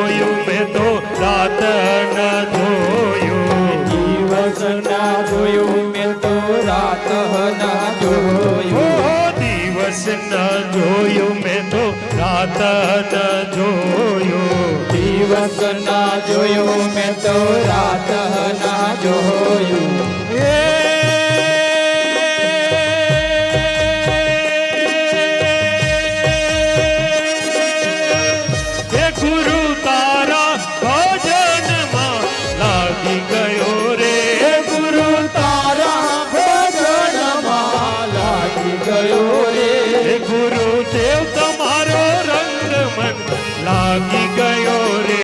જોયું મેં તો રાત ન જોયું, દિવસ ના જોયું મેં તો રાત ના જોયું, દિવસ ન જોયું મેં તો રાત ન જોયું, દિવસ ના જોયું મેં તો રાત ના જોયું. હે ગુરુ તારા ભજનમાં લાગી ગયો રે, ગુરુ તારા ભજનમાં લાગી ગયો રે, હે ગુરુ